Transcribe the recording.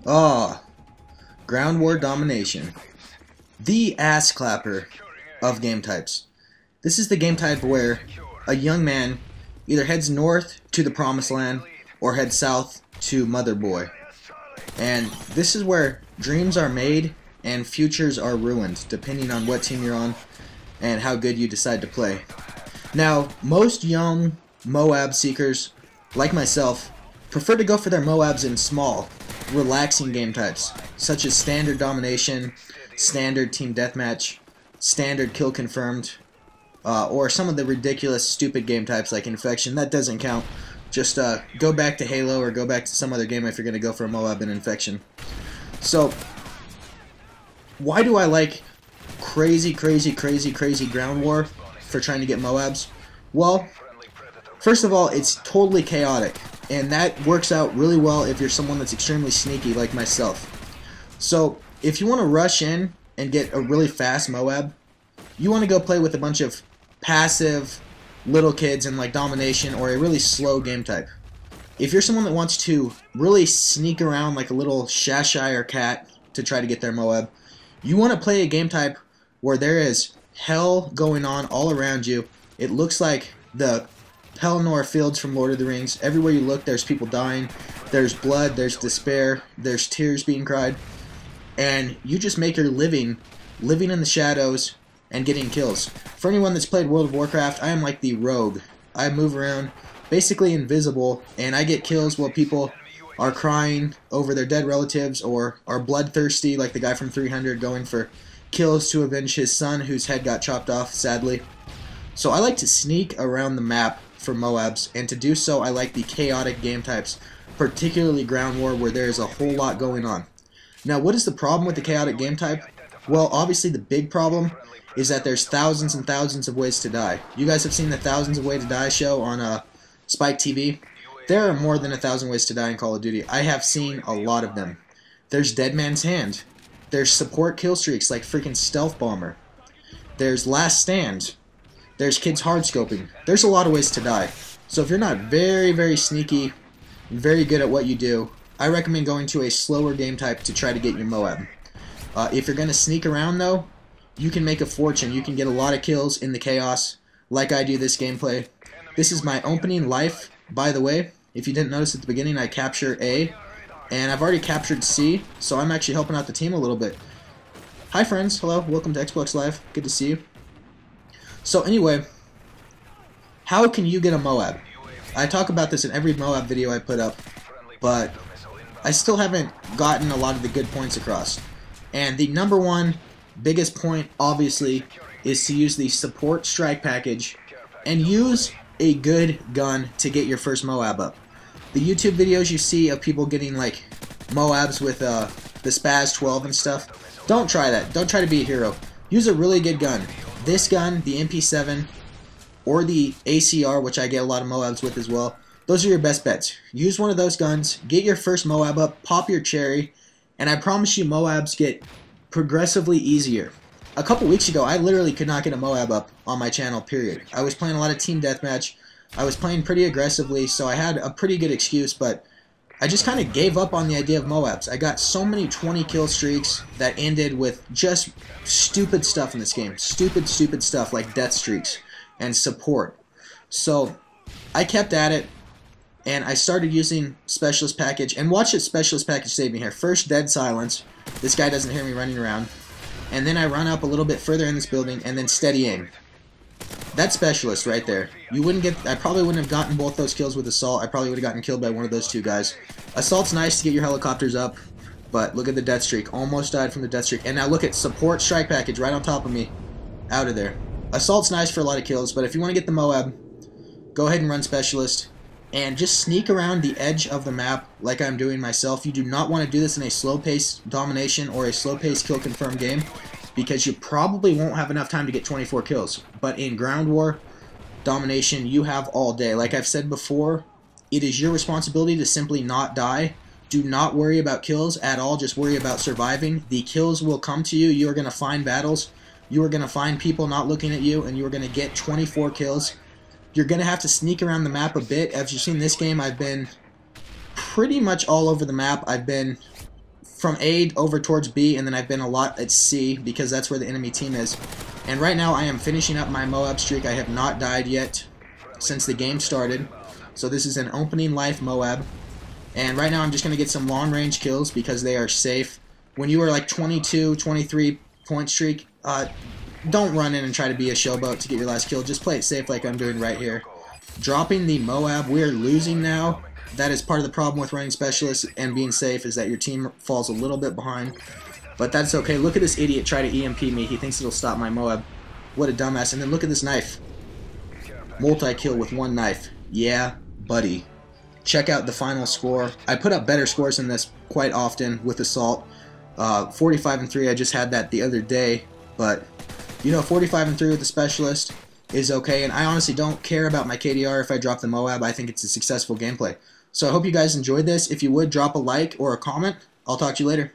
Ah, Ground War Domination. The ass clapper of game types. This is the game type where a young man either heads north to the promised land or heads south to Mother Boy. And this is where dreams are made and futures are ruined, depending on what team you're on and how good you decide to play. Now, most young MOAB seekers, like myself, prefer to go for their MOABs in small, relaxing game types, such as standard domination, standard team deathmatch, standard kill confirmed, or some of the ridiculous, stupid game types like infection. That doesn't count. Just go back to Halo or go back to some other game if you're going to go for a MOAB and infection. So, why do I like crazy ground war for trying to get MOABs? Well, first of all, it's totally chaotic, and that works out really well if you're someone that's extremely sneaky like myself. So, if you want to rush in and get a really fast MOAB, you want to go play with a bunch of passive little kids in like domination or a really slow game type. If you're someone that wants to really sneak around like a little Cheshire cat to try to get their MOAB, you want to play a game type where there is hell going on all around you. It looks like the Pelennor Fields from Lord of the Rings. Everywhere you look, there's people dying. There's blood, there's despair, there's tears being cried. And you just make your living in the shadows and getting kills. For anyone that's played World of Warcraft, I am like the rogue. I move around, basically invisible, and I get kills while people are crying over their dead relatives or are bloodthirsty, like the guy from 300 going for kills to avenge his son whose head got chopped off, sadly. So I like to sneak around the map for MOABs, and to do so I like the chaotic game types, particularly Ground War, where there's a whole lot going on. Now, what is the problem with the chaotic game type? Well, obviously the big problem is that there's thousands and thousands of ways to die. You guys have seen the Thousands of Ways to Die show on Spike TV. There are more than 1,000 ways to die in Call of Duty. I have seen a lot of them. There's Dead Man's Hand. There's support kill streaks like freaking Stealth Bomber. There's Last Stand. There's Kids Hardscoping. There's a lot of ways to die. So if you're not very sneaky, very good at what you do, I recommend going to a slower game type to try to get your MOAB. If you're going to sneak around though, you can make a fortune. You can get a lot of kills in the chaos, like I do this gameplay. This is my opening life, by the way. If you didn't notice at the beginning, I capture A, and I've already captured C, so I'm actually helping out the team a little bit. Hi friends, hello, welcome to Xbox Live, good to see you. So anyway, how can you get a MOAB? I talk about this in every MOAB video I put up, but I still haven't gotten a lot of the good points across. And the number one biggest point, obviously, is to use the support strike package and use a good gun to get your first MOAB up. The YouTube videos you see of people getting like MOABs with the Spaz 12 and stuff, don't try that. Don't try to be a hero. Use a really good gun. This gun, the MP7, or the ACR, which I get a lot of MOABs with as well, those are your best bets. Use one of those guns, get your first MOAB up, pop your cherry, and I promise you MOABs get progressively easier. A couple weeks ago, I literally could not get a MOAB up on my channel, period. I was playing a lot of team deathmatch. I was playing pretty aggressively, so I had a pretty good excuse, but I just kind of gave up on the idea of MOABs. I got so many 20 kill streaks that ended with just stupid stuff in this game. Stupid stuff like death streaks and support. So I kept at it, and I started using Specialist Package, and watch this Specialist Package save me here. First, dead silence. This guy doesn't hear me running around. And then I run up a little bit further in this building, and then steady aim. That's Specialist right there. You wouldn't get. I probably wouldn't have gotten both those kills with Assault. I probably would have gotten killed by one of those two guys. Assault's nice to get your helicopters up, but look at the death streak. Almost died from the death streak. And now look at Support Strike Package right on top of me. Out of there. Assault's nice for a lot of kills, but if you want to get the MOAB, go ahead and run Specialist. And just sneak around the edge of the map like I'm doing myself. You do not want to do this in a slow-paced domination or a slow-paced kill-confirmed game, because you probably won't have enough time to get 24 kills. But in Ground War domination, you have all day. Like I've said before, it is your responsibility to simply not die. Do not worry about kills at all. Just worry about surviving. The kills will come to you. You are going to find battles. You are going to find people not looking at you, and you are going to get 24 kills. You're going to have to sneak around the map a bit. As you've seen this game, I've been pretty much all over the map. I've been from A over towards B, and then I've been a lot at C because that's where the enemy team is. And right now I am finishing up my MOAB streak. I have not died yet since the game started. So this is an opening life MOAB. And right now I'm just going to get some long range kills because they are safe. When you are like 22, 23 point streak, don't run in and try to be a showboat to get your last kill. Just play it safe like I'm doing right here. Dropping the MOAB, we are losing now. That is part of the problem with running specialists and being safe, is that your team falls a little bit behind. But that's okay. Look at this idiot try to EMP me. He thinks it'll stop my MOAB. What a dumbass. And then look at this knife. Multi-kill with one knife. Yeah, buddy. Check out the final score. I put up better scores than this quite often with Assault. 45-3, I just had that the other day. But, you know, 45-3 with the Specialist is okay. And I honestly don't care about my KDR if I drop the MOAB. I think it's a successful gameplay. So I hope you guys enjoyed this. If you would, drop a like or a comment. I'll talk to you later.